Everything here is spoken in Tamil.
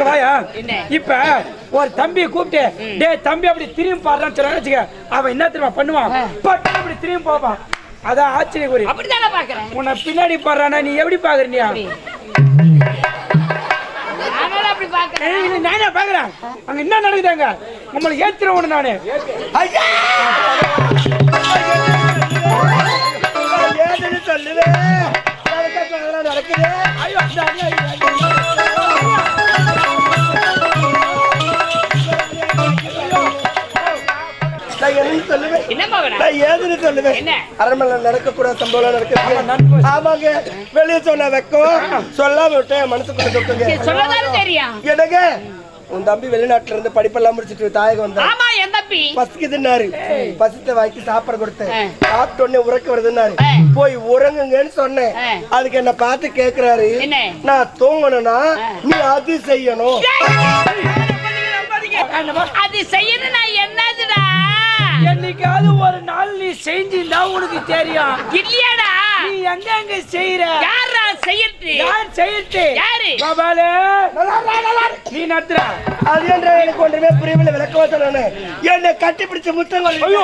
வாயா இப்ப ஒரு தம்பியை கூப்பிட்டு டே தம்பி அப்படி திரும்பி பாடுறான்னு சொன்னா வச்சுக்க அவன் என்ன தெரியுமா பண்ணுவான் பட்டு அப்படி திரும்பி போவான் அதான் ஆச்சரிய குறி அப்படிதானே பாக்குறேன் உன்னை பின்னாடி பாடுறானா நீ எப்படி பாக்குறியா அப்படி பாக்குறேன் நானே பாக்குறேன் அங்க என்ன நடக்குதாங்க நம்மளை ஏத்துற ஒண்ணு நானு சொல்லுவேன் நடக்குது அரண்மனை நடக்கக்கூடாத சம்பவம் நடக்குது ஆமாங்க வெளியே சொன்ன வைக்கும் சொல்லாம விட்டேன் மனசுக்குள்ள தொட்டுங்க எனக்கு உன் தம்பி வெளிநாட்டுல இருந்து படிப்பெல்லாம் முடிச்சிட்டு தாயகம் வந்தாரு பசிக்குதுன்னாரு பசித்த வாய்க்கு சாப்பாடு கொடுத்தேன் சாப்பிட்ட உடனே உறக்க வருதுன்னாரு போய் உறங்குங்கன்னு சொன்னேன் அதுக்கு என்ன பார்த்து கேக்குறாரு நான் தூங்கணும்னா நீ அது செய்யணும் அது செய்யணும் நான் என்னதுடா என்னைக்காவது ஒரு நாள் நீ செஞ்சிருந்தா உனக்கு தெரியும் இல்லையாடா நீ எங்க செய்யற யாரா செய்யறது யார் செய்யறது யாரு பாபாலே நீ நத்துற அது என்ற எனக்கு ஒன்றுமே புரியவில்லை விளக்கமா சொன்னேன் என்னை கட்டி பிடிச்ச முத்தங்கள்